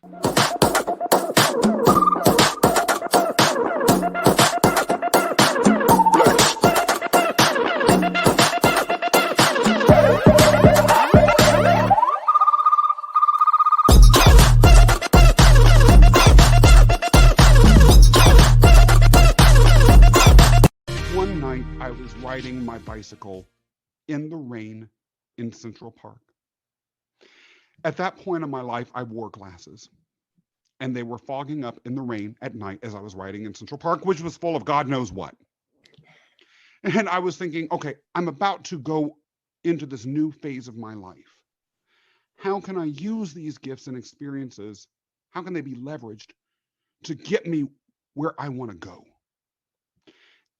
One night I was riding my bicycle in the rain in Central Park. At that point in my life, I wore glasses, and they were fogging up in the rain at night as I was riding in Central Park, which was full of God knows what. And I was thinking, okay, I'm about to go into this new phase of my life. How can I use these gifts and experiences? How can they be leveraged to get me where I want to go?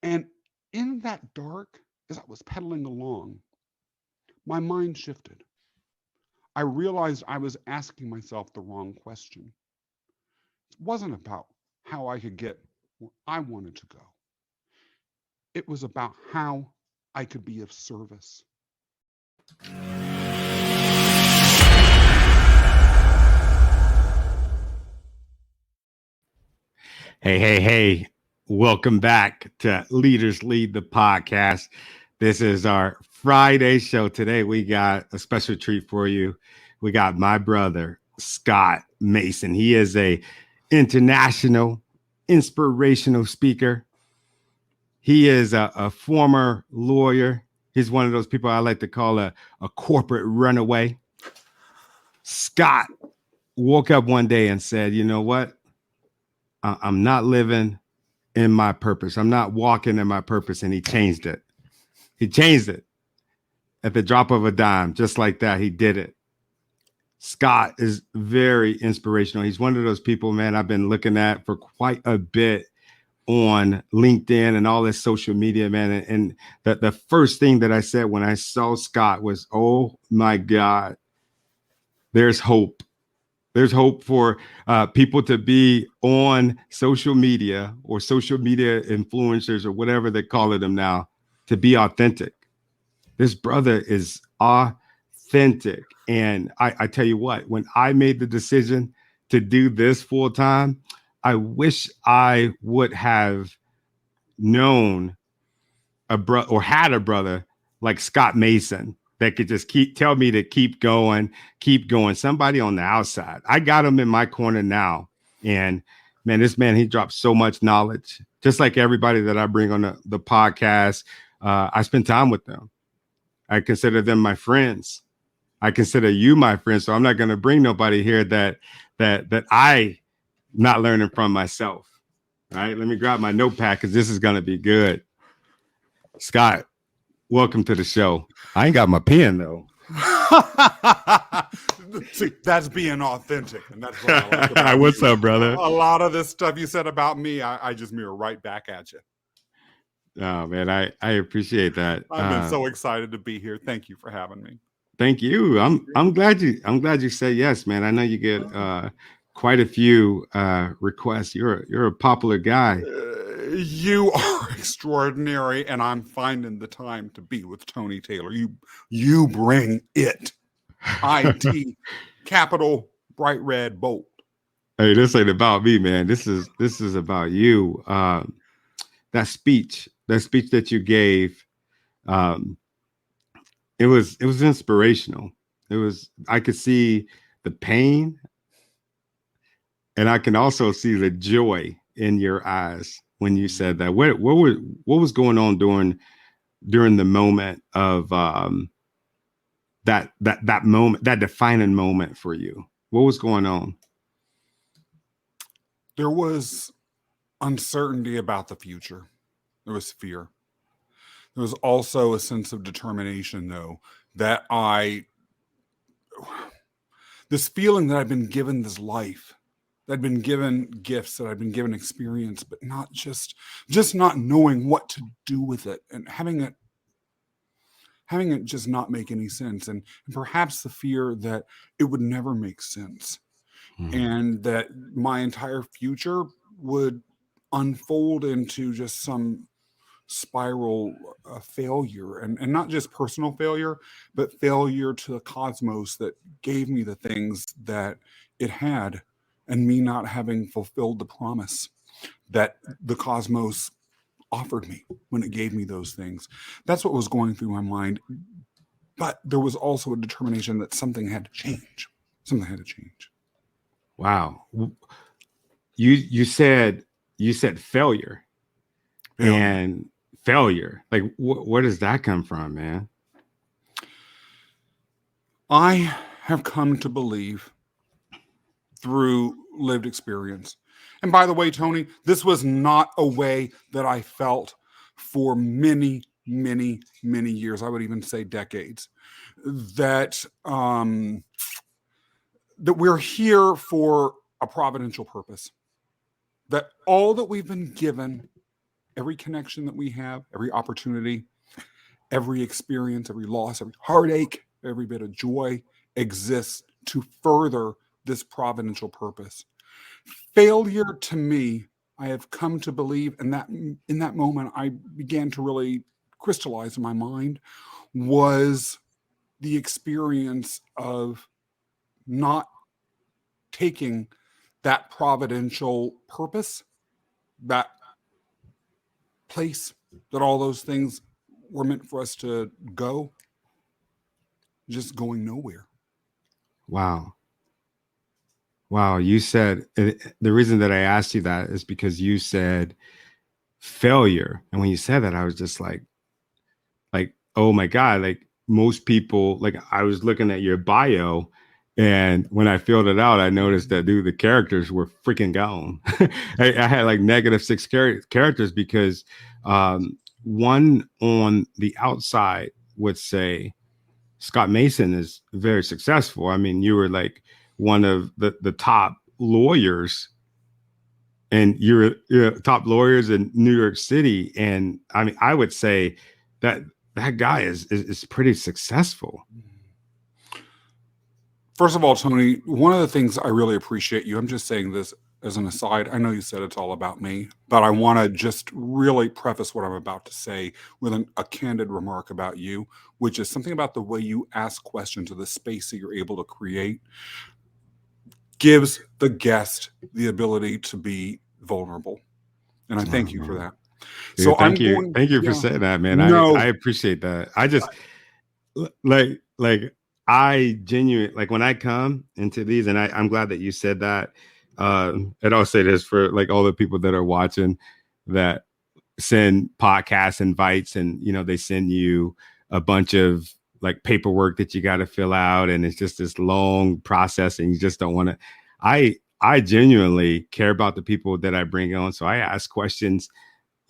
And in that dark, as I was pedaling along, my mind shifted. I realized I was asking myself the wrong question. It wasn't about how I could get where I wanted to go. It was about how I could be of service. Hey. Welcome back to Leaders Lead the podcast. This is our Friday show. Today we got a special treat for you. We got my brother, Scott Mason. He is a international inspirational speaker. He is a former lawyer. He's one of those people I like to call a corporate runaway. Scott woke up one day and said, you know what? I'm not living in my purpose. I'm not walking in my purpose. And he changed it. He changed it at the drop of a dime. Just like that, he did it. Scott is very inspirational. He's one of those people, man, I've been looking at for quite a bit on LinkedIn and all this social media, man. And the first thing that I said when I saw Scott was, oh my God, there's hope. There's hope for people to be on social media or social media influencers or whatever they call them now, to be authentic. This brother is authentic. And I tell you what, when I made the decision to do this full time, I wish I would have known a brother or had a brother like Scott Mason that could just tell me to keep going. Somebody on the outside. I got him in my corner now. And man, this man, he drops so much knowledge, just like everybody that I bring on the podcast. I spend time with them. I consider them my friends. I consider you my friend. So I'm not going to bring nobody here that I not learning from myself. All right. Let me grab my notepad because this is going to be good. Scott, welcome to the show. I ain't got my pen though. See, that's being authentic, and that's what I like about What's you. up, brother? A lot of this stuff you said about me, I just mirror right back at you. Oh man, I appreciate that. I've been so excited to be here. Thank you for having me. Thank you. I'm glad you said yes, man. I know you get quite a few requests. You're a popular guy. You are extraordinary, and I'm finding the time to be with Tony Taylor. You bring it. IT, capital, bright red, bold. Hey, this ain't about me, man. This is about you. That speech that you gave, it was inspirational. I could see the pain, and I can also see the joy in your eyes when you said that. What was going on during the moment of that moment, that defining moment for you? What was going on? There was uncertainty about the future. There was fear. There was also a sense of determination, though, that this feeling that I've been given this life, that I've been given gifts, that I've been given experience, but not just not knowing what to do with it, and having it just not make any sense, and perhaps the fear that it would never make sense, and that my entire future would unfold into just some spiral failure, and not just personal failure, but failure to the cosmos that gave me the things that it had and me not having fulfilled the promise that the cosmos offered me when it gave me those things. That's what was going through my mind. But there was also a determination that something had to change. Something had to change. Wow. You said failure. And failure. Like where does that come from, man? I have come to believe through lived experience. And by the way, Tony, this was not a way that I felt for many, many, many years. I would even say decades. That that we're here for a providential purpose. That all that we've been given, every connection that we have, every opportunity, every experience, every loss, every heartache, every bit of joy exists to further this providential purpose. Failure to me, I have come to believe, and that in that moment I began to really crystallize in my mind, was the experience of not taking that providential purpose, that place that all those things were meant for us to go, just going nowhere. Wow. You said, the reason that I asked you that is because you said failure. And when you said that, I was just like, oh my God, like most people, like I was looking at your bio, and when I filled it out, I noticed that, dude, the characters were freaking gone. I had like -6 characters because one on the outside would say Scott Mason is very successful. I mean, you were like one of the top lawyers, and you're top lawyers in New York City. And I mean, I would say that guy is pretty successful. First of all, Tony, one of the things I really appreciate you, I'm just saying this as an aside. I know you said it's all about me, but I want to just really preface what I'm about to say with a candid remark about you, which is something about the way you ask questions or the space that you're able to create gives the guest the ability to be vulnerable. And I thank you for that. Dude, So thank you for saying that, man. No. I appreciate that. I just like I genuinely, like when I come into these, and I'm glad that you said that. And I'll say this for like all the people that are watching that send podcast invites, and they send you a bunch of like paperwork that you got to fill out, and it's just this long process, and you just don't want to. I genuinely care about the people that I bring on, so I ask questions,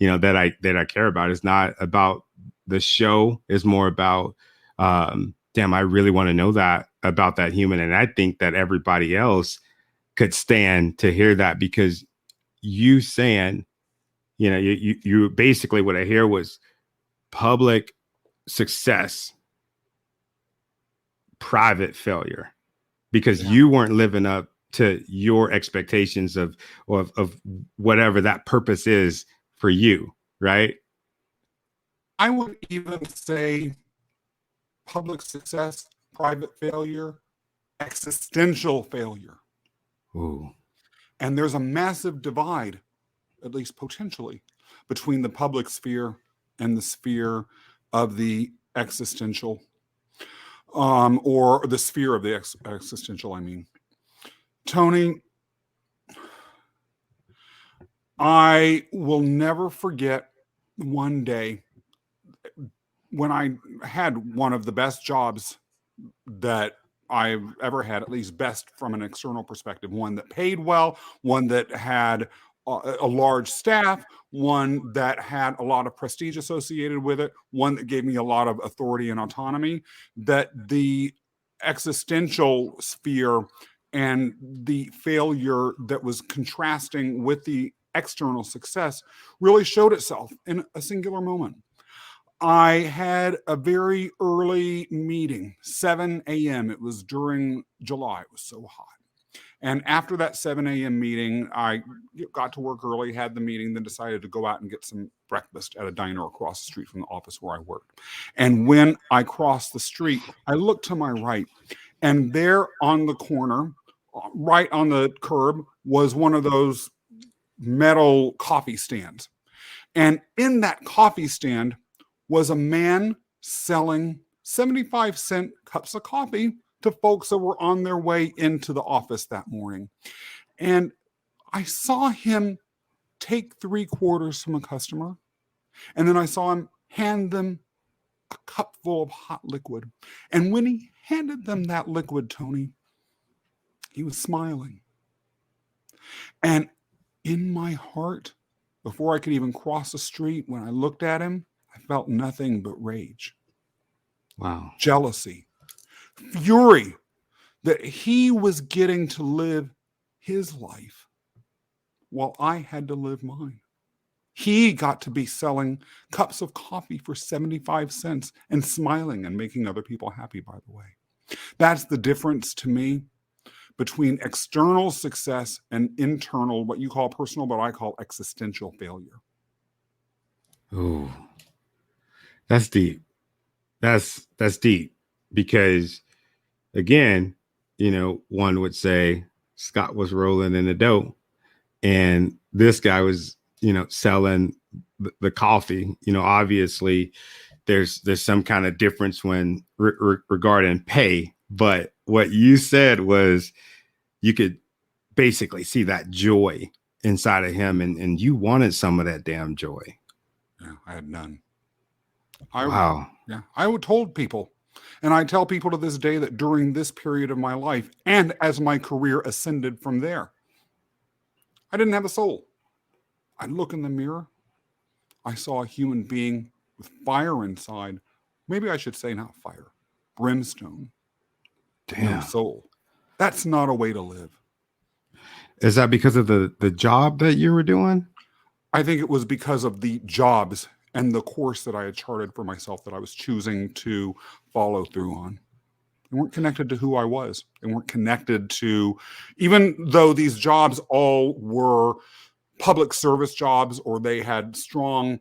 that I care about. It's not about the show; it's more about, damn, I really want to know that about that human, and I think that everybody else could stand to hear that, because you saying, you basically, what I hear was public success, private failure, because you weren't living up to your expectations of whatever that purpose is for you, right? I would even say public success, private failure, existential failure. Ooh. And there's a massive divide, at least potentially, between the public sphere and the sphere of the existential, or the sphere of the existential, I mean. Tony, I will never forget one day when I had one of the best jobs that I've ever had, at least best from an external perspective, one that paid well, one that had a large staff, one that had a lot of prestige associated with it, one that gave me a lot of authority and autonomy, that the existential sphere and the failure that was contrasting with the external success really showed itself in a singular moment. I had a very early meeting, 7 a.m. It was during July. It was so hot. And after that 7 a.m. meeting, I got to work early, had the meeting, then decided to go out and get some breakfast at a diner across the street from the office where I worked. And when I crossed the street, I looked to my right, and there on the corner right on the curb was one of those metal coffee stands. And in that coffee stand was a man selling 75-cent cups of coffee to folks that were on their way into the office that morning. And I saw him take 3/4 from a customer, and then I saw him hand them a cup full of hot liquid. And when he handed them that liquid, Tony, he was smiling. And in my heart, before I could even cross the street, when I looked at him, I felt nothing but rage. Wow. Jealousy, fury that he was getting to live his life while I had to live mine. He got to be selling cups of coffee for 75 cents and smiling and making other people happy, by the way. That's the difference to me between external success and internal, what you call personal, but I call existential failure. Oh, that's deep. That's deep, because again, one would say Scott was rolling in the dough and this guy was, selling the coffee. Obviously there's some kind of difference when regarding pay, but what you said was you could basically see that joy inside of him, and you wanted some of that damn joy. Yeah, I had none. Wow. Yeah, I would told people, and I tell people to this day that during this period of my life, and as my career ascended from there, I didn't have a soul. I'd look in the mirror, I saw a human being with fire inside. Maybe I should say not fire, brimstone. Damn. No soul. That's not a way to live. Is that because of the job that you were doing? I think it was because of the jobs and the course that I had charted for myself that I was choosing to follow through on. They weren't connected to who I was. They weren't connected to, even though these jobs all were public service jobs, or they had strong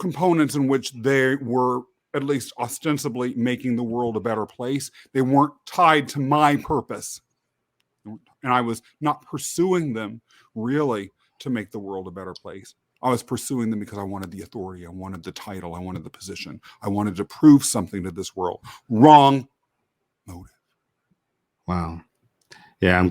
components in which they were at least ostensibly making the world a better place. They weren't tied to my purpose. And I was not pursuing them really to make the world a better place. I was pursuing them because I wanted the authority. I wanted the title. I wanted the position. I wanted to prove something to this world. Wrong motive. Wow. Yeah, I'm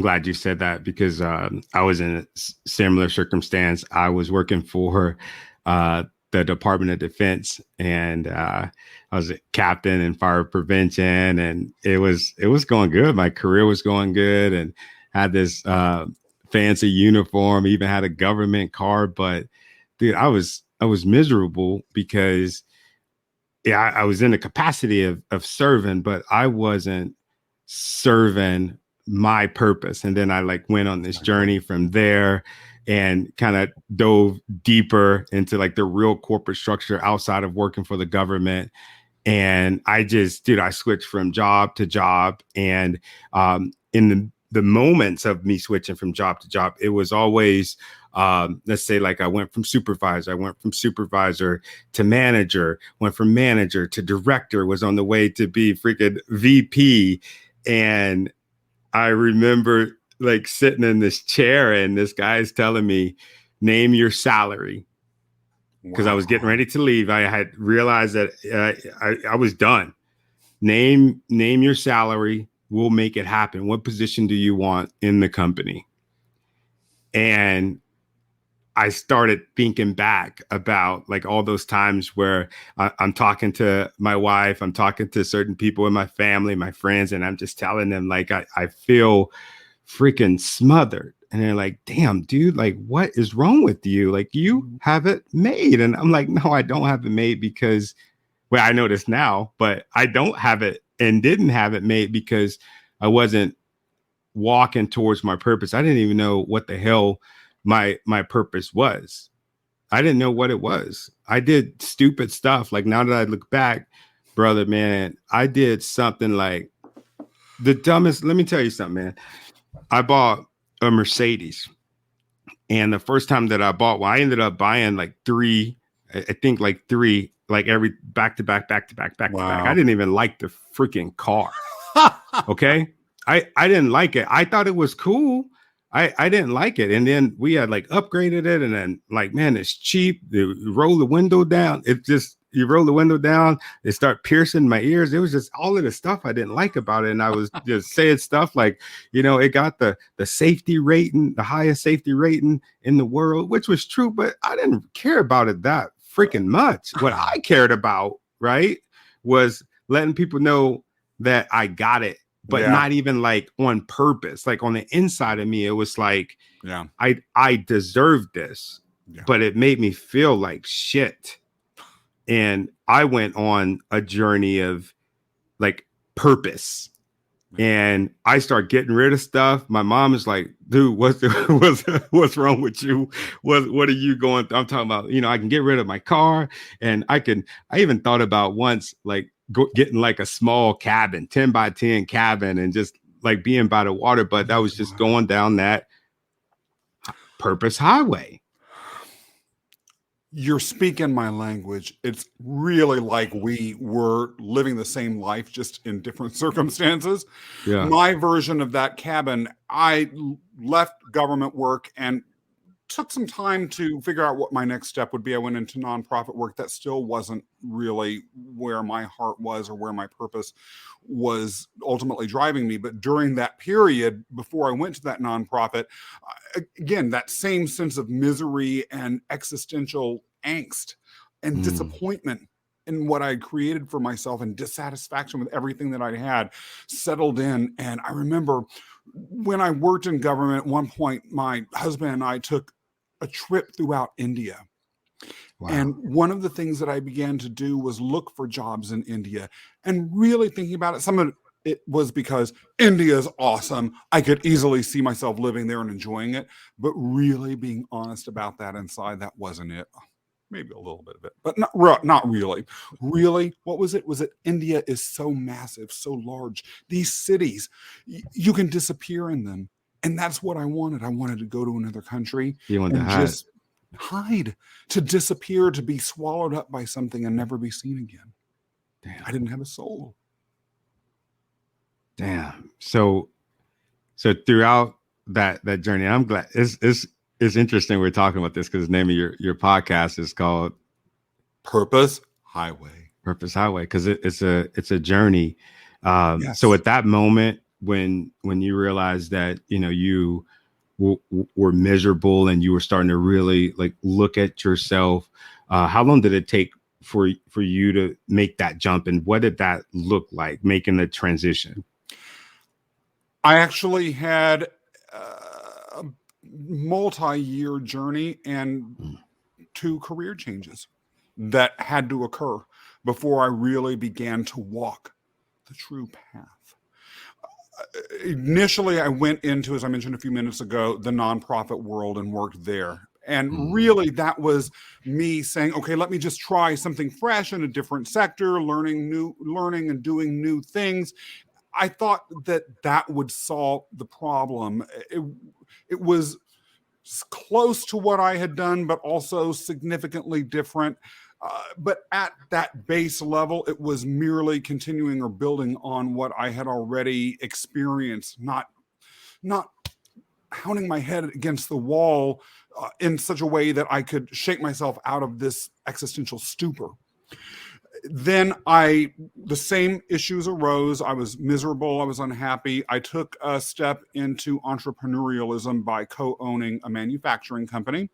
glad you said that, because I was in a similar circumstance. I was working for the Department of Defense, and I was a captain in fire prevention, and it was going good. My career was going good, and had this fancy uniform, even had a government car. But dude, I was miserable because I was in the capacity of serving, but I wasn't serving my purpose. And then I went on this journey from there and kind of dove deeper into the real corporate structure outside of working for the government. And I switched from job to job. And in the moments of me switching from job to job, it was always, let's say, I went from supervisor to manager, went from manager to director, was on the way to be freaking VP. And I remember sitting in this chair, and this guy's telling me, name your salary. Because I was getting ready to leave. I had realized that I was done. Name your salary. We'll make it happen. What position do you want in the company? And I started thinking back about all those times where I'm talking to my wife, I'm talking to certain people in my family, my friends, and I'm just telling them I feel freaking smothered. And they're like, damn, dude, what is wrong with you? You have it made. And I'm like, no, I don't have it made because, well, I know this now, but I don't have it and didn't have it made because I wasn't walking towards my purpose. I didn't even know what the hell my purpose was. I didn't know what it was. I did stupid stuff. Now that I look back, brother, man, I did something the dumbest. Let me tell you something, man. I bought a Mercedes, and the first time that I bought one, I ended up buying three. I think three, every back to back. I didn't even like the freaking car. Okay. I didn't like it. I thought it was cool. I didn't like it. And then we had like upgraded it, and then like, man, it's cheap. You roll the window down. It just, you roll the window down, it start piercing my ears. It was just all of the stuff I didn't like about it. And I was just saying stuff like, it got the safety rating, the highest safety rating in the world, which was true, but I didn't care about it that freaking much. What I cared about, right, was letting people know that I got it, but not even like on purpose. Like on the inside of me, it was like, I deserved this, but it made me feel like shit. And I went on a journey of like purpose, and I start getting rid of stuff. My mom is like, dude, what's wrong with you? What are you going through? I'm talking about, I can get rid of my car, and I even thought about once, like, getting like a small cabin, 10 by 10 cabin, and just like being by the water. But that was just going down that purpose highway. You're speaking my language. It's really like we were living the same life, just in different circumstances. Yeah. My version of that cabin, I left government work and took some time to figure out what my next step would be. I went into nonprofit work. That still wasn't really where my heart was or where my purpose was ultimately driving me. But during that period, before I went to that nonprofit, again, that same sense of misery and existential angst and disappointment in what I created for myself and dissatisfaction with everything that I had settled in. And I remember when I worked in government, at one point, my husband and I took a trip throughout India. Wow. And one of the things that I began to do was look for jobs in India, and really thinking about it. Some of it was because India is awesome. I could easily see myself living there and enjoying it, but really being honest about that inside, that wasn't it. Maybe a little bit of it, but not really. Really, what was it? Was it India is so massive, so large. These cities, you can disappear in them. And that's what I wanted. I wanted to go to another country and just hide, to disappear, to be swallowed up by something and never be seen again. Damn. I didn't have a soul. Damn. So throughout that journey, I'm glad it's interesting we're talking about this, because the name of your podcast is called Purpose Highway. Purpose Highway, because it's a journey. Yes. So at that moment, when you realized that you were miserable and you were starting to really like look at yourself, how long did it take for you to make that jump, and what did that look like, making the transition? I actually had a multi-year journey and 2 career changes that had to occur before I really began to walk the true path. Initially, I went into, as I mentioned a few minutes ago, the nonprofit world and worked there. And really, that was me saying, okay, let me just try something fresh in a different sector, learning and doing new things. I thought that would solve the problem. It was close to what I had done, but also significantly different. But at that base level, it was merely continuing or building on what I had already experienced, not pounding my head against the wall in such a way that I could shake myself out of this existential stupor. Then the same issues arose. I was miserable. I was unhappy. I took a step into entrepreneurialism by co-owning a manufacturing company,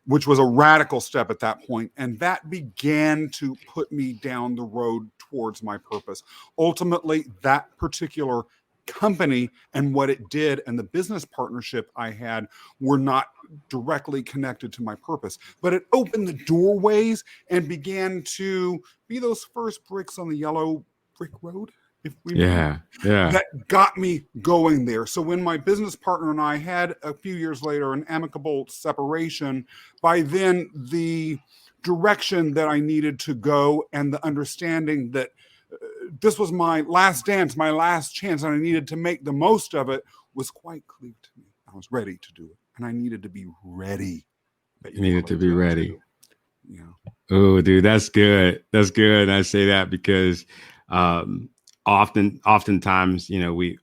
which was a radical step at that point. And that began to put me down the road towards my purpose. Ultimately, that particular company and what it did and the business partnership I had were not directly connected to my purpose, but it opened the doorways and began to be those first bricks on the yellow brick road, that got me going there. So when my business partner and I had, a few years later, an amicable separation, by then the direction that I needed to go and the understanding that this was my last dance, my last chance, and I needed to make the most of it was quite clear to me. I was ready to do it, and I needed to be ready. You needed to be ready. Yeah. Oh, dude, that's good. That's good. I say that because oftentimes, we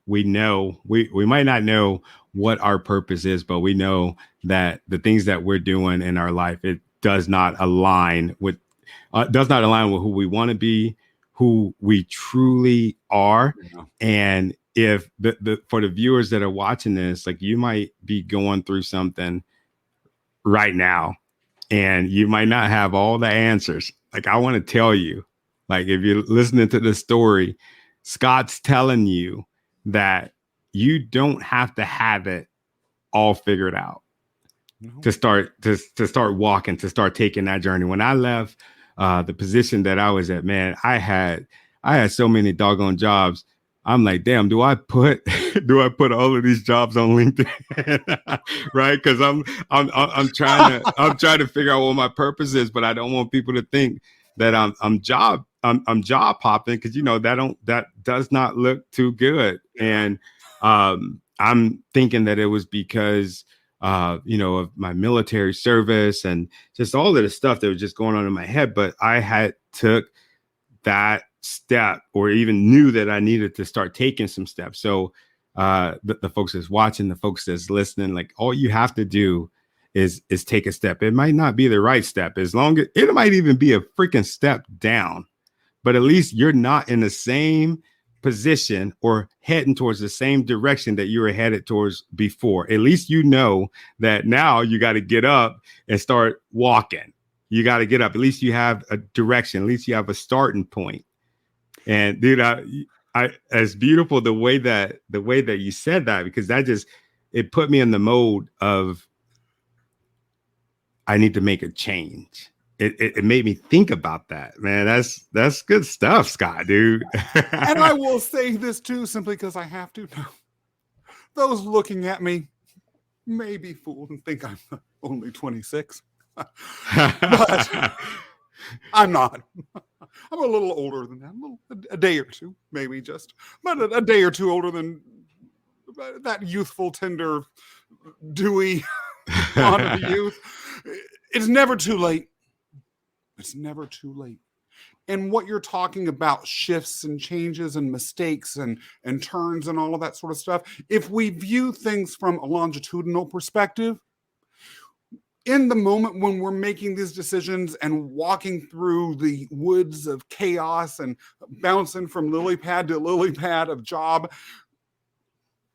might not know what our purpose is, but we know that the things that we're doing in our life, it does not align with who we want to be, who we truly are. Yeah. And if for the viewers that are watching this, like, you might be going through something right now and you might not have all the answers. Like, I want to tell you, like, if you're listening to the story, Scott's telling you that you don't have to have it all figured out to start walking, to start taking that journey. When I left the position that I was at, man, I had so many doggone jobs. I'm like, damn, do I put all of these jobs on LinkedIn? Right? Because I'm trying to figure out what my purpose is, but I don't want people to think that I'm job hopping, because that does not look too good. And I'm thinking that it was because of my military service and just all of the stuff that was just going on in my head. But I had took that step, or even knew that I needed to start taking some steps. So the folks that's watching, the folks that's listening, like, all you have to do is take a step. It might not be the right step, as long as it might even be a freaking step down, but at least you're not in the same position or heading towards the same direction that you were headed towards before. At least you know that now you got to get up and start walking. You got to get up. At least you have a direction. At least you have a starting point. And dude, I it's beautiful the way that you said that, because it put me in the mode of, I need to make a change. It made me think about that, man. That's good stuff, Scott, dude. And I will say this too, simply because I have to. Those looking at me may be fooled and think I'm only 26. But I'm not. I'm a little older than that, a day or two, maybe just, but a day or two older than that youthful, tender, dewy dawn of the youth. It's never too late. It's never too late. And what you're talking about, shifts and changes and mistakes and turns and all of that sort of stuff, if we view things from a longitudinal perspective, in the moment when we're making these decisions and walking through the woods of chaos and bouncing from lily pad to lily pad of job,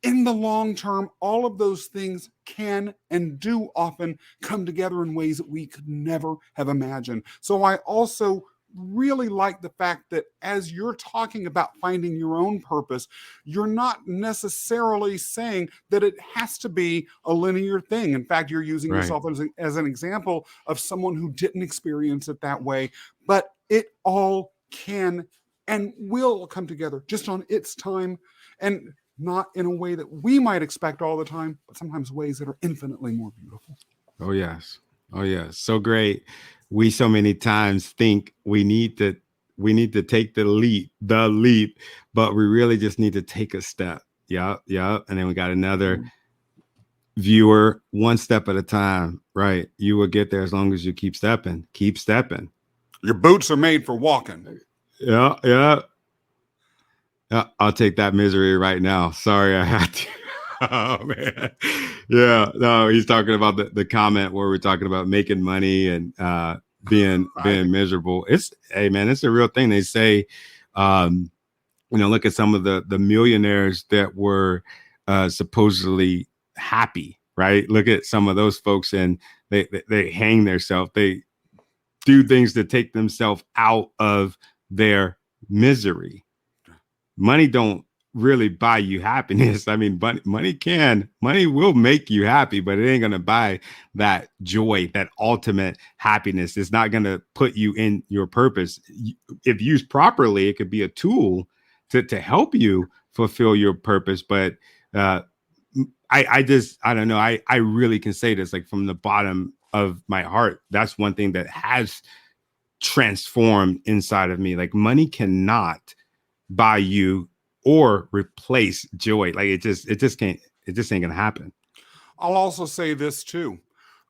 in the long term, all of those things can and do often come together in ways that we could never have imagined. So I also really like the fact that as you're talking about finding your own purpose, you're not necessarily saying that it has to be a linear thing. In fact, you're using yourself as an example of someone who didn't experience it that way, but it all can and will come together just on its time, and not in a way that we might expect all the time, but sometimes ways that are infinitely more beautiful. Oh, yes. So great. We so many times think we need to take the leap, but we really just need to take a step. Yeah. And then we got another viewer, one step at a time, right? You will get there as long as you keep stepping. Your boots are made for walking. Yeah. I'll take that misery right now. Sorry, I had to. Oh, man. Yeah. No, he's talking about the comment where we're talking about making money and being miserable. It's a real thing. They say, look at some of the millionaires that were supposedly happy, right? Look at some of those folks, and they hang themselves. They do things to take themselves out of their misery. Money don't really buy you happiness. I mean, money will make you happy, but it ain't going to buy that joy, that ultimate happiness. It's not going to put you in your purpose. If used properly, it could be a tool to help you fulfill your purpose. But I don't know. I really can say this, like, from the bottom of my heart. That's one thing that has transformed inside of me. Like, money cannot buy you or replace joy. Like, it just ain't gonna happen. I'll also say this too.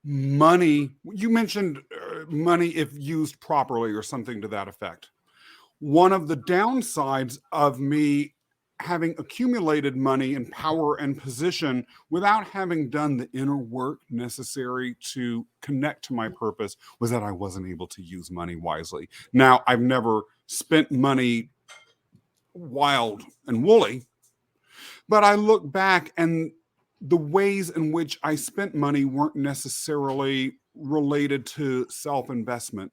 Money, you mentioned money if used properly or something to that effect. one of the downsides of me having accumulated money and power and position without having done the inner work necessary to connect to my purpose was that I wasn't able to use money wisely. Now, I've never spent money wild and woolly, but I look back and the ways in which I spent money weren't necessarily related to self-investment.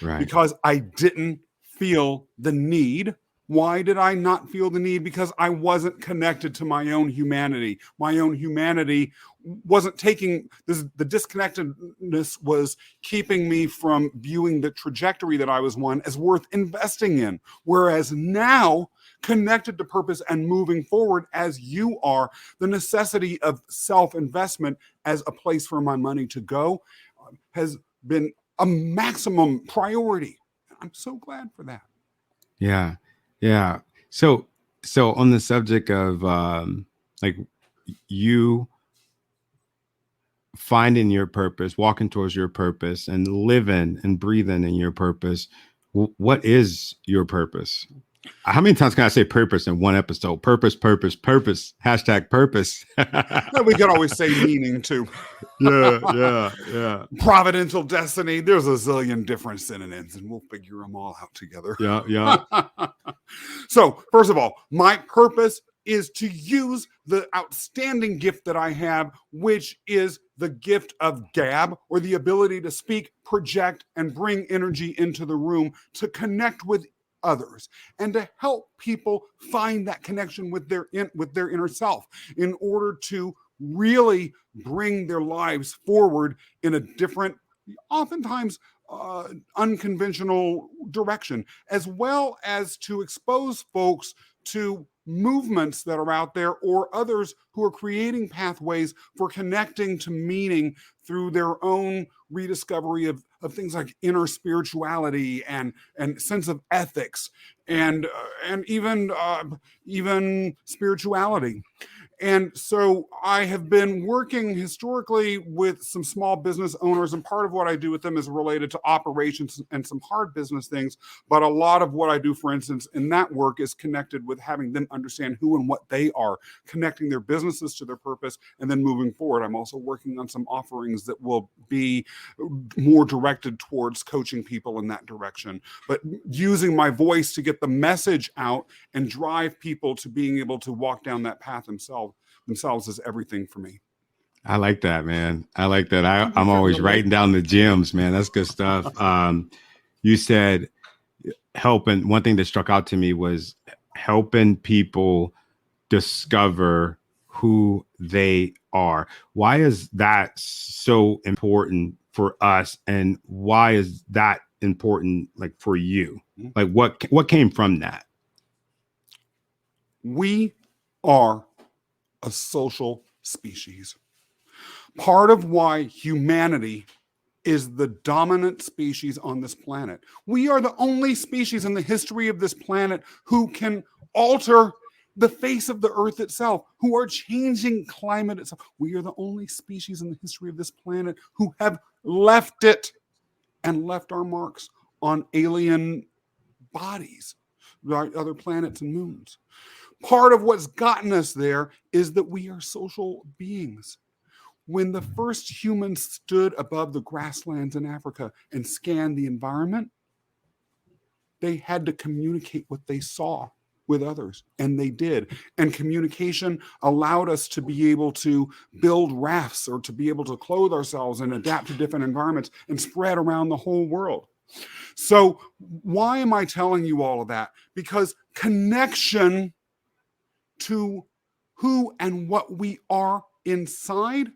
Right. Because I didn't feel the need. Why did I not feel the need? Because I wasn't connected to my own humanity. My own humanity wasn't taking this, the disconnectedness was keeping me from viewing the trajectory that I was on as worth investing in. Whereas now, connected to purpose and moving forward as you are, the necessity of self-investment as a place for my money to go has been a maximum priority. I'm so glad for that. Yeah. Yeah. So on the subject of like you finding your purpose, walking towards your purpose and living and breathing in your purpose, what is your purpose? How many times can I say purpose in one episode? Purpose, purpose, purpose, hashtag purpose. We could always say meaning too. Yeah. Providential destiny. There's a zillion different synonyms and we'll figure them all out together. Yeah. So first of all, my purpose is to use the outstanding gift that I have, which is the gift of gab, or the ability to speak, project, and bring energy into the room to connect with others and to help people find that connection with their inner self in order to really bring their lives forward in a different, oftentimes unconventional direction, as well as to expose folks to movements that are out there or others who are creating pathways for connecting to meaning through their own rediscovery of things like inner spirituality and sense of ethics and even spirituality. And so I have been working historically with some small business owners, and part of what I do with them is related to operations and some hard business things. But a lot of what I do, for instance, in that work is connected with having them understand who and what they are, connecting their businesses to their purpose, and then moving forward. I'm also working on some offerings that will be more directed towards coaching people in that direction, but using my voice to get the message out and drive people to being able to walk down that path themselves is everything for me. I like that, man. I like that. I'm always writing down the gems, man. That's good stuff. You said helping. One thing that struck out to me was helping people discover who they are. Why is that so important for us? And why is that important, like, for you? Like, what came from that? We are a social species. Part of why humanity is the dominant species on this planet. We are the only species in the history of this planet who can alter the face of the earth itself, who are changing climate itself. We are the only species in the history of this planet who have left it and left our marks on alien bodies, other planets and moons. Part of what's gotten us there is that we are social beings. When the first humans stood above the grasslands in Africa and scanned the environment, they had to communicate what they saw with others, and they did. And communication allowed us to be able to build rafts or to be able to clothe ourselves and adapt to different environments and spread around the whole world. So why am I telling you all of that? Because connection to who and what we are inside,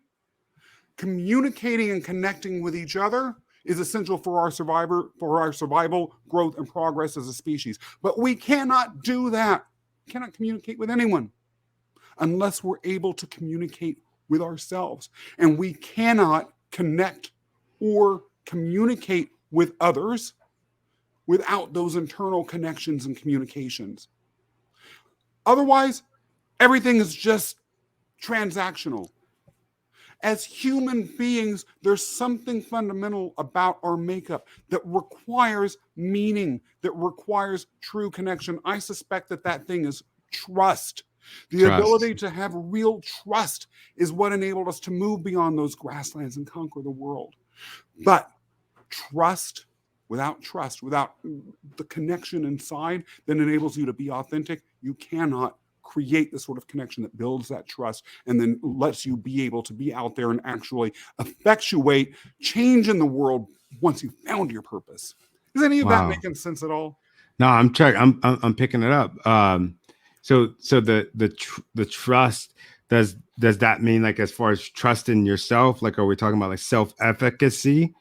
communicating and connecting with each other, is essential for our survival, growth, and progress as a species. But we cannot do that. We cannot communicate with anyone unless we're able to communicate with ourselves. And we cannot connect or communicate with others without those internal connections and communications. Otherwise, everything is just transactional. As human beings, there's something fundamental about our makeup that requires meaning, that requires true connection. I suspect that that thing is trust. The ability to have real trust is what enabled us to move beyond those grasslands and conquer the world. But trust, without the connection inside that enables you to be authentic, you cannot create the sort of connection that builds that trust and then lets you be able to be out there and actually effectuate change in the world once you've found your purpose. Is any of that making sense at all? No, I'm picking it up. So the trust, does that mean, like, as far as trust in yourself, like, are we talking about like self-efficacy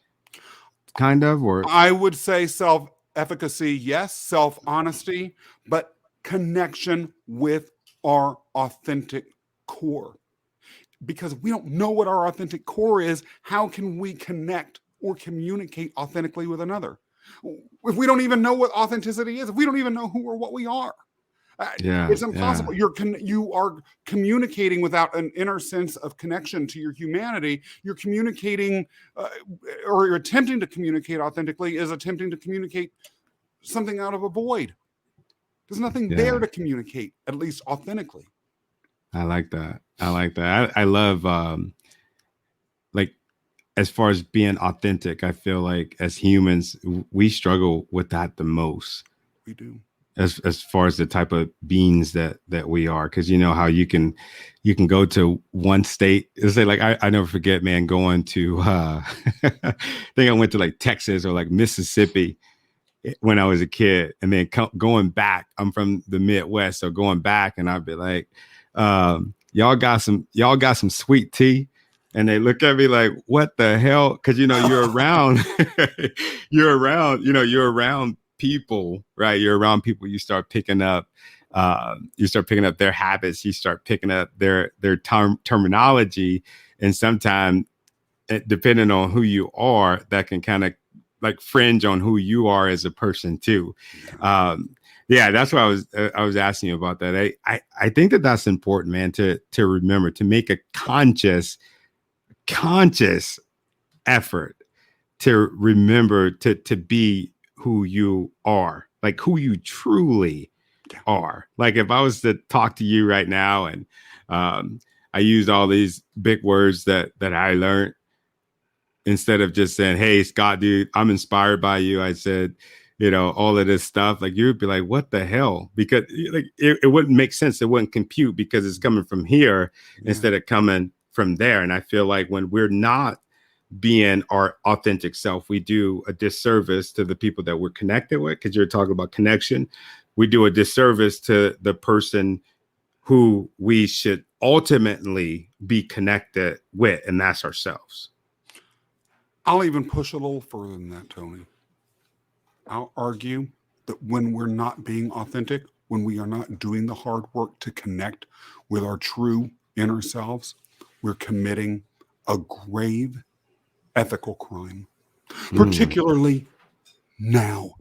kind of? Or I would say self-efficacy, yes, self-honesty, but connection with our authentic core. Because if we don't know what our authentic core is, how can we connect or communicate authentically with another? If we don't even know what authenticity is, if we don't even know who or what we are, it's impossible. You are communicating without an inner sense of connection to your humanity. You're communicating, or you're attempting to communicate authentically, is attempting to communicate something out of a void. There's nothing there to communicate, at least authentically. I like that. I love, like, as far as being authentic, I feel like as humans, we struggle with that the most. We do. As far as the type of beings that we are, because you know how you can go to one state. It's like I never forget, man, going to I think I went to like Texas or like Mississippi when I was a kid, and then going back. I'm from the Midwest, so going back, and I'd be like, y'all got some sweet tea. And they look at me like, what the hell? Because you're around you're around people, right? You're around people, you start picking up their habits, you start picking up their terminology, and sometimes, depending on who you are, that can kind of like fringe on who you are as a person too. That's why I was asking you about that. I think that's important, man, to remember, to make a conscious effort to remember to be who you are, like who you truly are. Like if I was to talk to you right now, and I used all these big words that I learned, instead of just saying, hey, Scott, dude, I'm inspired by you, I said, all of this stuff, like you'd be like, what the hell? Because like it wouldn't make sense. It wouldn't compute, because it's coming from here instead of coming from there. And I feel like when we're not being our authentic self, we do a disservice to the people that we're connected with, because you're talking about connection. We do a disservice to the person who we should ultimately be connected with, and that's ourselves. I'll even push a little further than that, Tony. I'll argue that when we're not being authentic, when we are not doing the hard work to connect with our true inner selves, we're committing a grave ethical crime, particularly now.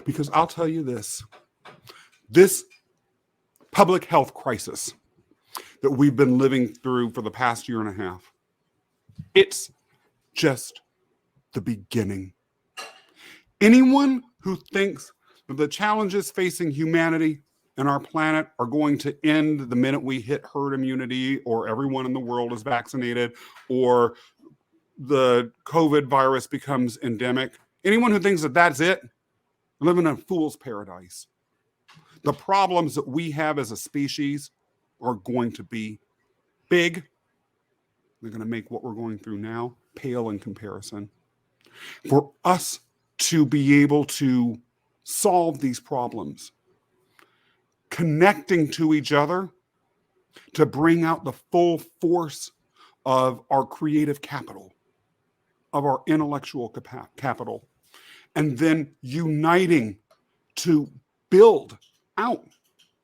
Because I'll tell you this public health crisis that we've been living through for the past year and a half, it's just the beginning. Anyone who thinks that the challenges facing humanity and our planet are going to end the minute we hit herd immunity, or everyone in the world is vaccinated, or the COVID virus becomes endemic, anyone who thinks that that's it, live in a fool's paradise. The problems that we have as a species are going to be big. They're going to make what we're going through now pale in comparison. For us to be able to solve these problems, connecting to each other to bring out the full force of our creative capital, of our intellectual capital, and then uniting to build out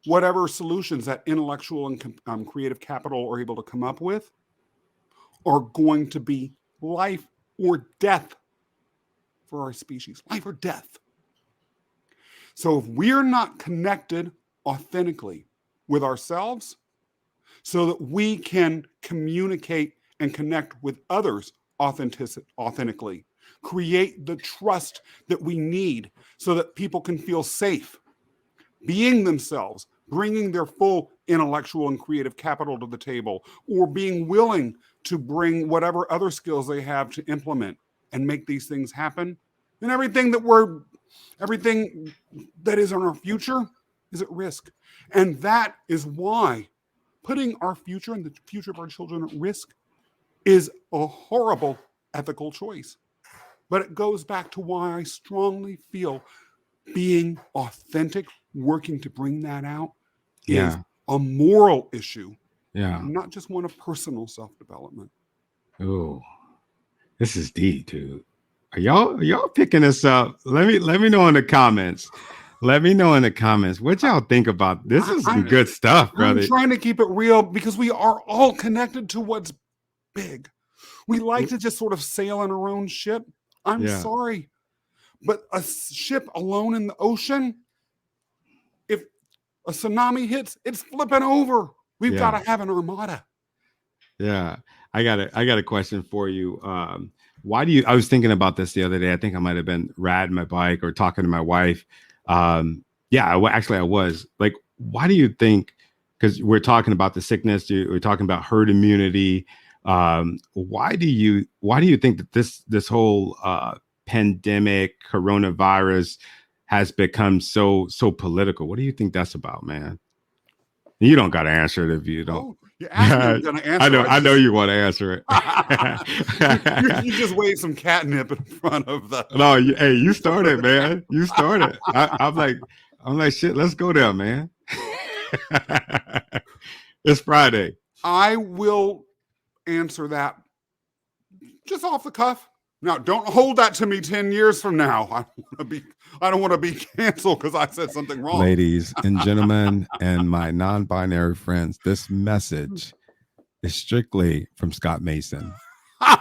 whatever solutions that intellectual and creative capital are able to come up with, are going to be life or death for our species, life or death. So if we're not connected authentically with ourselves so that we can communicate and connect with others authentically. Create the trust that we need so that people can feel safe being themselves, bringing their full intellectual and creative capital to the table, or being willing to bring whatever other skills they have to implement and make these things happen. And everything that is in our future is at risk. And that is why putting our future and the future of our children at risk is a horrible ethical choice. But it goes back to why I strongly feel being authentic, working to bring that out is a moral issue. Yeah. Not just one of personal self-development. Oh, this is deep, dude. Are y'all picking this up? Let me know in the comments. Let me know in the comments what y'all think about this. Is some good stuff, brother. I'm trying to keep it real because we are all connected to what's big. We like to just sort of sail in our own ship. I'm sorry, but a ship alone in the ocean, if a tsunami hits, it's flipping over. We've got to have an armada. Yeah, I got a question for you. Why do you? I was thinking about this the other day. I think I might have been riding my bike or talking to my wife. Actually, I was like, why do you think? Because we're talking about the sickness, we're talking about herd immunity. Why do you think that this whole pandemic, coronavirus, has become so political? What do you think that's about, man? You don't got to answer it if you don't. Oh, you asked me, I'm going to answer. I know you want to answer it. you just wave some catnip in front of the. No, you started, man. You started. I'm like, shit. Let's go there, man. It's Friday. I will answer that just off the cuff. Now, don't hold that to me 10 years from now. I don't want to be canceled because I said something wrong. Ladies and gentlemen, and my non-binary friends, this message is strictly from Scott Mason.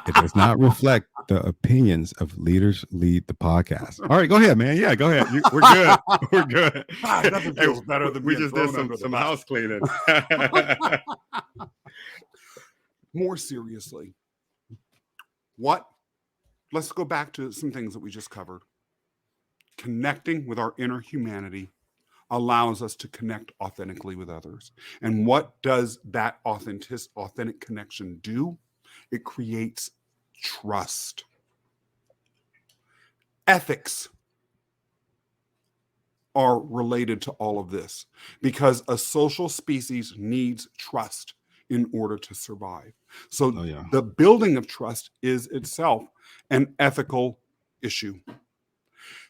It does not reflect the opinions of Leaders Lead the Podcast. All right, go ahead, man. Yeah, go ahead. We're good. We're good. Nothing feels better than we just did some house cleaning. More seriously, let's go back to some things that we just covered. Connecting with our inner humanity allows us to connect authentically with others. And what does that authentic connection do? It creates trust. Ethics are related to all of this because a social species needs trust in order to survive. So the building of trust is itself an ethical issue.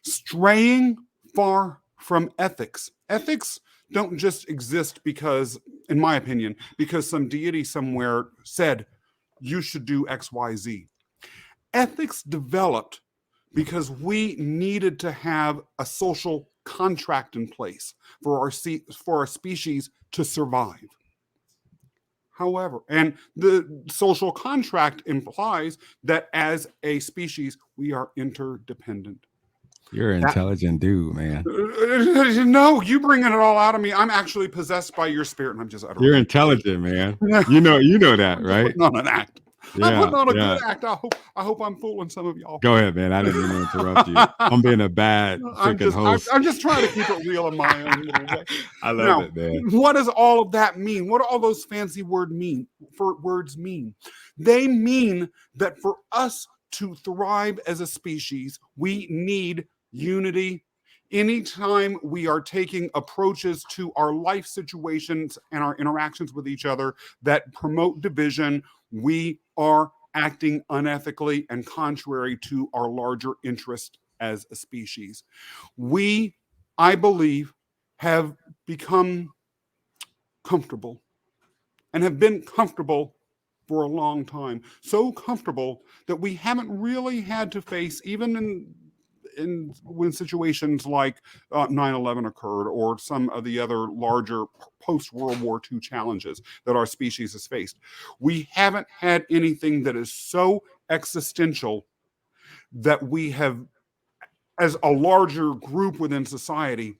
Straying far from ethics. Ethics don't just exist because, in my opinion, because some deity somewhere said, you should do X, Y, Z. Ethics developed because we needed to have a social contract in place for our species to survive. However, and the social contract implies that as a species, we are interdependent. You're an intelligent dude, man. No, you bringing it all out of me. I'm actually possessed by your spirit, and I'm just utterly. You're intelligent, man. You know that, right? I'm putting on an act. I'm putting on a good act. I hope I'm fooling some of y'all. Go ahead, man. I didn't mean to interrupt you. I'm being a bad freaking host. I'm just trying to keep it real in my own little way. I love it, man. What does all of that mean? What do all those fancy words mean? They mean that for us to thrive as a species, we need unity. Anytime we are taking approaches to our life situations and our interactions with each other that promote division, we are acting unethically and contrary to our larger interest as a species. We, I believe, have become comfortable and have been comfortable for a long time. So comfortable that we haven't really had to face, even when situations like 9/11 occurred or some of the other larger post-World War II challenges that our species has faced. We haven't had anything that is so existential that we have, as a larger group within society,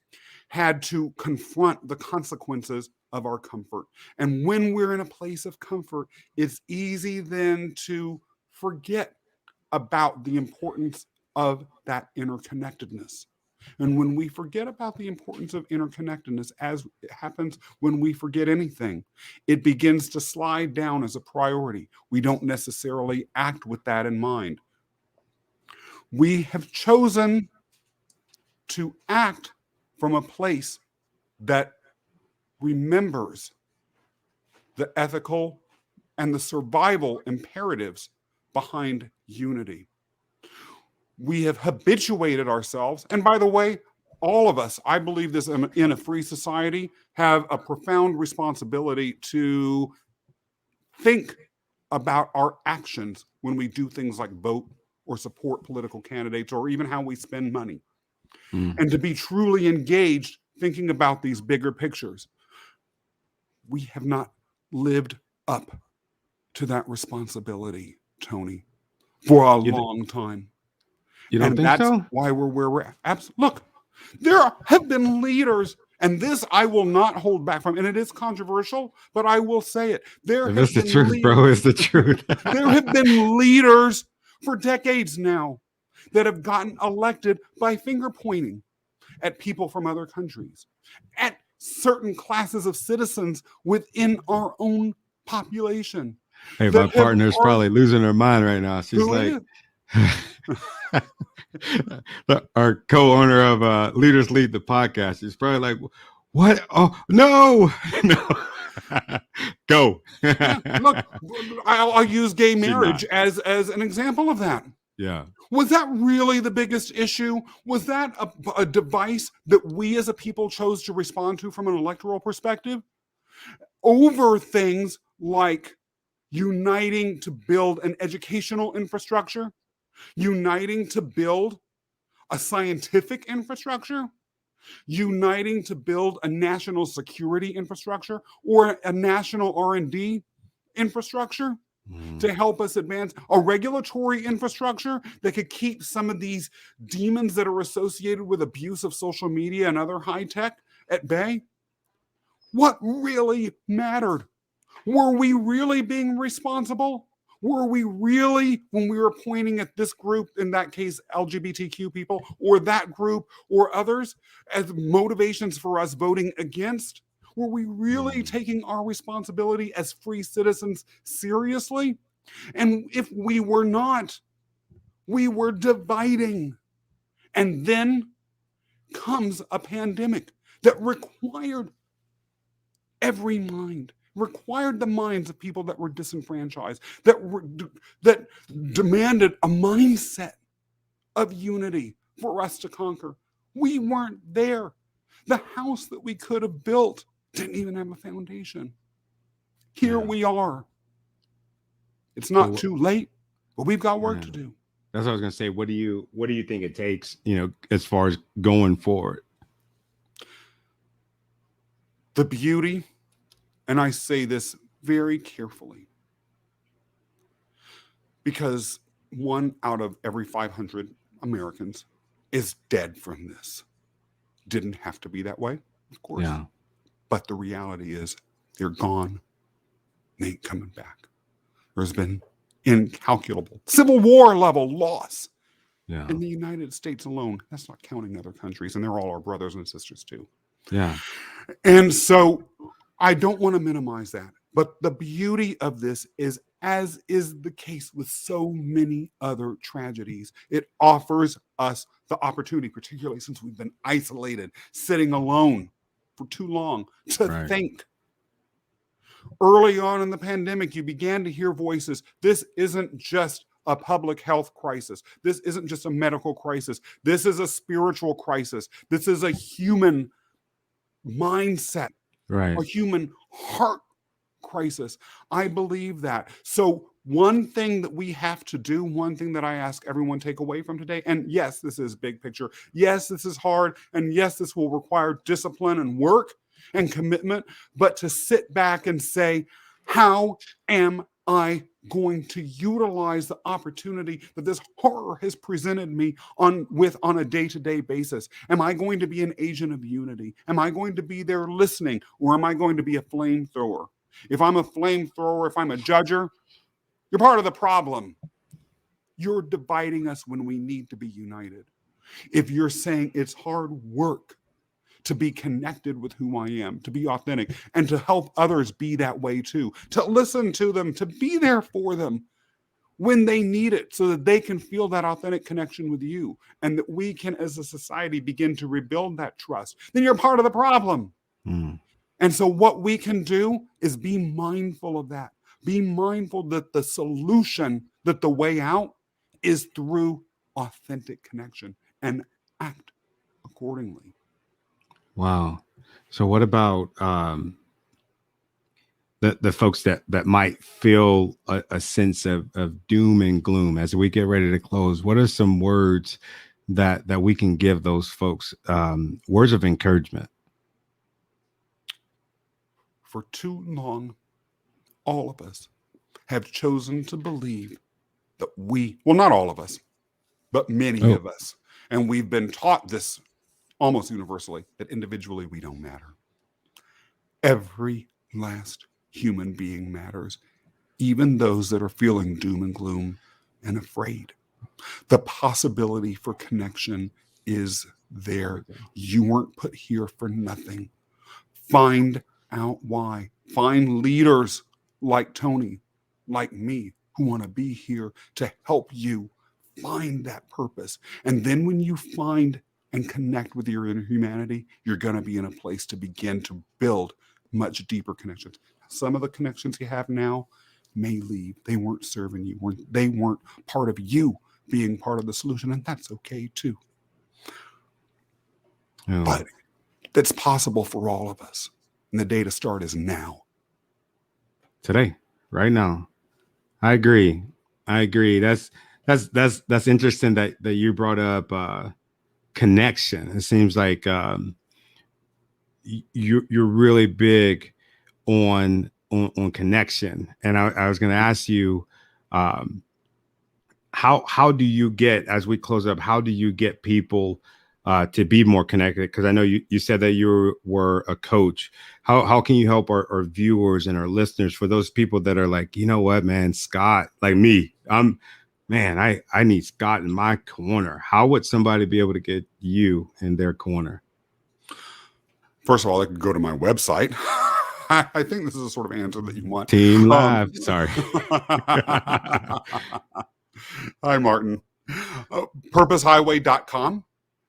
had to confront the consequences of our comfort. And when we're in a place of comfort, it's easy then to forget about the importance of that interconnectedness. And when we forget about the importance of interconnectedness, as it happens when we forget anything, it begins to slide down as a priority. We don't necessarily act with that in mind. We have chosen to act from a place that remembers the ethical and the survival imperatives behind unity. We have habituated ourselves, and by the way, all of us, I believe this in a free society, have a profound responsibility to think about our actions when we do things like vote or support political candidates or even how we spend money. And to be truly engaged thinking about these bigger pictures. We have not lived up to that responsibility, Tony, for a long time. You don't think so? That's why we're where we're at. Look, there have been leaders, and this I will not hold back from, and it is controversial, but I will say it. It's the truth, bro. It's the truth. There have been leaders for decades now that have gotten elected by finger pointing at people from other countries, at certain classes of citizens within our own population. Hey, my partner's probably losing her mind right now. She's like, our co-owner of Leaders Lead the Podcast. She's probably like, what? Oh, no. Go. Look, I'll use gay marriage as an example of that. Yeah. Was that really the biggest issue? Was that a device that we as a people chose to respond to from an electoral perspective? Over things like uniting to build an educational infrastructure, uniting to build a scientific infrastructure, uniting to build a national security infrastructure or a national R&D infrastructure to help us advance, a regulatory infrastructure that could keep some of these demons that are associated with abuse of social media and other high tech at bay. What really mattered? Were we really being responsible? Were we really, when we were pointing at this group, in that case, LGBTQ people, or that group or others as motivations for us voting against? Were we really taking our responsibility as free citizens seriously? And if we were not, we were dividing. And then comes a pandemic that required every mind, required the minds of people that were disenfranchised, that demanded a mindset of unity for us to conquer. We weren't there. The house that we could have built didn't even have a foundation. Here we are. It's not too late, but we've got work to do. That's what I was going to say. What do you think it takes, as far as going forward? The beauty, and I say this very carefully, because 1 out of every 500 Americans is dead from this. Didn't have to be that way, of course. Yeah. But the reality is they're gone. They ain't coming back. There's been incalculable Civil War level loss in the United States alone. That's not counting other countries, and they're all our brothers and sisters too. Yeah. And so I don't want to minimize that. But the beauty of this is, as is the case with so many other tragedies, it offers us the opportunity, particularly since we've been isolated, sitting alone for too long, to think. Early on in the pandemic, you began to hear voices. This isn't just a public health crisis. This isn't just a medical crisis. This is a spiritual crisis. This is a human mindset, a human heart crisis. I believe that. So one thing that we have to do, one thing that I ask everyone take away from today, and yes, this is big picture. Yes, this is hard. And yes, this will require discipline and work and commitment, but to sit back and say, how am I going to utilize the opportunity that this horror has presented me on a day-to-day basis? Am I going to be an agent of unity? Am I going to be there listening, or am I going to be a flamethrower? If I'm a flamethrower, if I'm a judger, you're part of the problem. You're dividing us when we need to be united. If you're saying it's hard work to be connected with who I am, to be authentic, and to help others be that way too, to listen to them, to be there for them when they need it, so that they can feel that authentic connection with you, and that we can, as a society, begin to rebuild that trust, then you're part of the problem. And so what we can do is be mindful of that. Be mindful that the solution, that the way out is through authentic connection, and act accordingly. Wow. So what about the folks that might feel a sense of doom and gloom as we get ready to close? What are some words that we can give those folks, words of encouragement? For too long, all of us have chosen to believe that not all of us, but many of us, and we've been taught this almost universally, that individually we don't matter. Every last human being matters, even those that are feeling doom and gloom and afraid. The possibility for connection is there. You weren't put here for nothing. Find out why. Find leaders like Tony, like me, who want to be here to help you find that purpose. And then when you find and connect with your inner humanity, you're going to be in a place to begin to build much deeper connections. Some of the connections you have now may leave. They weren't serving you. They weren't part of you being part of the solution, and that's okay too. But that's possible for all of us. And the day to start is now. Today, right now. I agree. That's interesting that you brought up connection. It seems like you're really big on connection. And I was going to ask you, how do you get, as we close up, how do you get people to be more connected? Because I know you said that you were a coach. How can you help our viewers and our listeners, for those people that are like, you know what, man, Scott, like me, I need Scott in my corner. How would somebody be able to get you in their corner? First of all, they can go to my website. I think this is a sort of answer that you want. Team Live. Sorry. Hi, Martin. Purposehighway.com.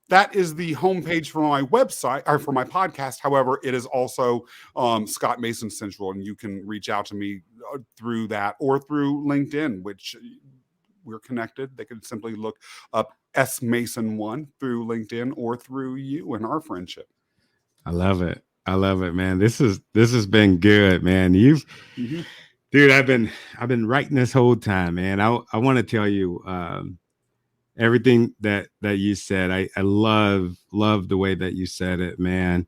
That is the homepage for my website, or for my podcast. However, it is also Scott Mason Central, and you can reach out to me through that, or through LinkedIn, which we're connected. They can simply look up S Mason1 through LinkedIn, or through you and our friendship. I love it, man. This has been good, man. Dude, I've been writing this whole time, man. I want to tell you everything that you said. I love the way that you said it, man.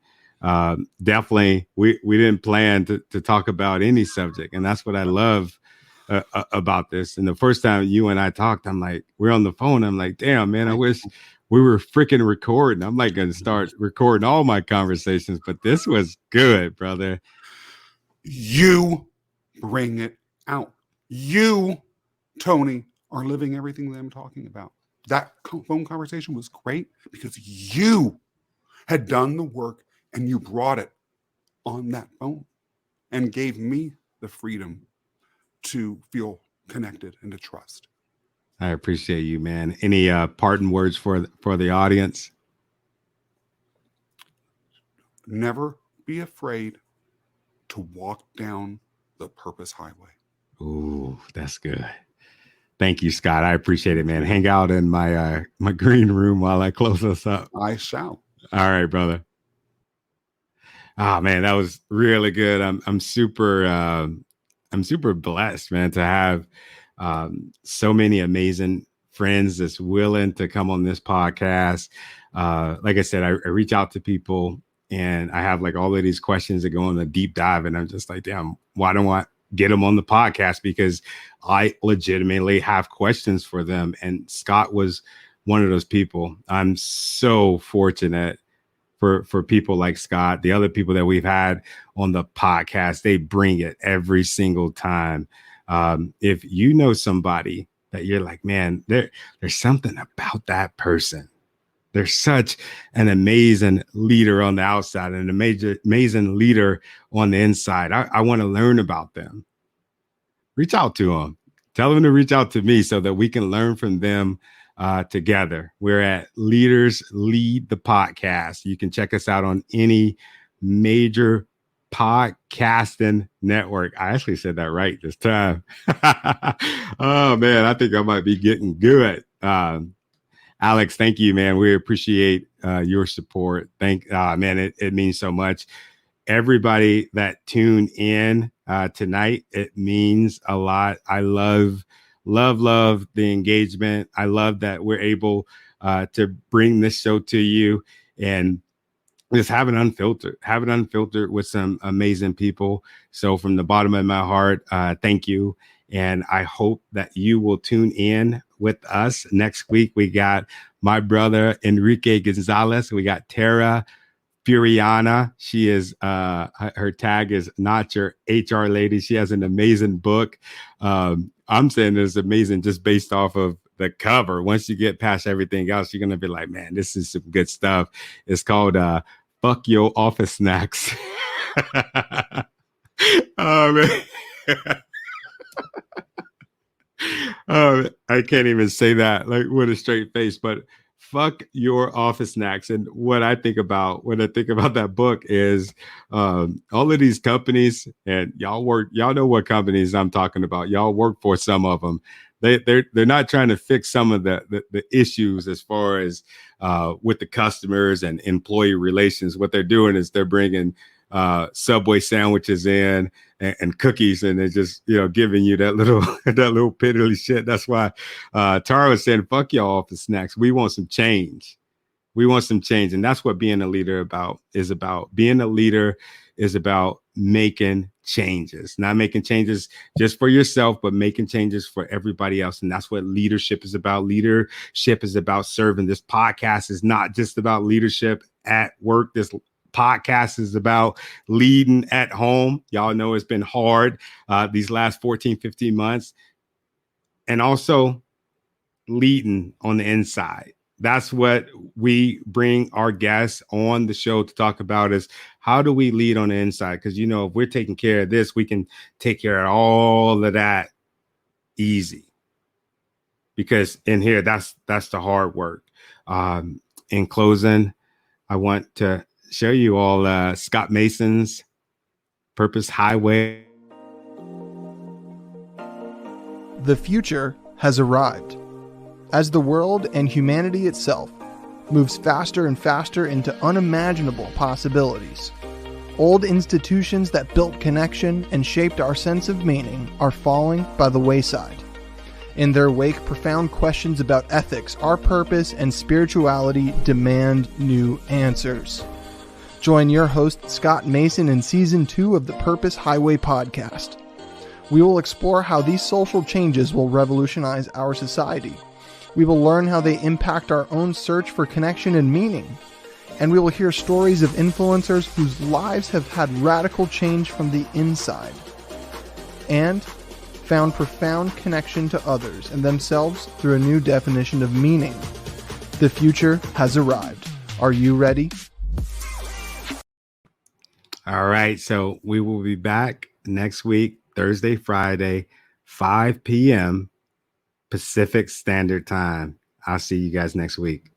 Definitely, we didn't plan to talk about any subject, and that's what I love about this. And the first time you and I talked, I'm like, we're on the phone. I'm like, damn, man, I wish we were freaking recording. I'm like going to start recording all my conversations, but this was good, brother. You bring it out. You, Tony, are living everything that I'm talking about. That phone conversation was great because you had done the work and you brought it on that phone and gave me the freedom to feel connected and to trust. I appreciate you, man. Any parting words for the audience? Never be afraid to walk down the purpose highway. Ooh, that's good. Thank you, Scott. I appreciate it, man. Hang out in my my green room while I close us up. I shall. All right, brother. Oh man, that was really good. I'm super blessed, man, to have so many amazing friends that's willing to come on this podcast. Like I said, I reach out to people and I have like all of these questions that go on a deep dive, and I'm just like, damn, why don't get them on the podcast because I legitimately have questions for them. And Scott was one of those people. I'm so fortunate for people like Scott, the other people that we've had on the podcast. They bring it every single time. If you know somebody that you're like, man, there's something about that person. They're such an amazing leader on the outside and amazing leader on the inside. I want to learn about them. Reach out to them. Tell them to reach out to me so that we can learn from them together. We're at Leaders Lead the Podcast. You can check us out on any major podcasting network. I actually said that right this time. Oh man, I think I might be getting good. Alex, thank you, man. We appreciate your support. Man, it means so much. Everybody that tuned in tonight, it means a lot. I love the engagement. I love that we're able to bring this show to you and just have it unfiltered with some amazing people. So from the bottom of my heart, thank you. And I hope that you will tune in with us next week. We got my brother, Enrique Gonzalez. We got Tara Furiana. She is, her tag is Not Your HR Lady. She has an amazing book. I'm saying it's amazing just based off of the cover. Once you get past everything else, you're going to be like, man, this is some good stuff. It's called Fuck Your Office Snacks. Oh, man. I can't even say that like with a straight face, but fuck your office snacks. And what I think about when I think about that book is all of these companies, and y'all know what companies I'm talking about. Y'all work for some of them. They're not trying to fix some of the issues as far as with the customers and employee relations. What they're doing is they're bringing Subway sandwiches in and cookies, and they're just giving you that little piddly shit. That's why Tara was saying, "Fuck y'all office snacks. We want some change. We want some change," and that's what being a leader is about. Being a leader is about making changes, not making changes just for yourself, but making changes for everybody else. And that's what leadership is about. Leadership is about serving. This podcast is not just about leadership at work. This podcast is about leading at home. Y'all know it's been hard these last 14, 15 months. And also leading on the inside. That's what we bring our guests on the show to talk about is how do we lead on the inside? Because, if we're taking care of this, we can take care of all of that easy. Because in here, that's the hard work. In closing, I want to show you all Scott Mason's Purpose Highway. The future has arrived. As the world and humanity itself moves faster and faster into unimaginable possibilities, old institutions that built connection and shaped our sense of meaning are falling by the wayside. In their wake, profound questions about ethics, our purpose, and spirituality demand new answers. Join your host, Scott Mason, in Season 2 of the Purpose Highway podcast. We will explore how these social changes will revolutionize our society. We will learn how they impact our own search for connection and meaning. And we will hear stories of influencers whose lives have had radical change from the inside and found profound connection to others and themselves through a new definition of meaning. The future has arrived. Are you ready? All right. So we will be back next week, Thursday, Friday, 5 p.m. Pacific Standard Time. I'll see you guys next week.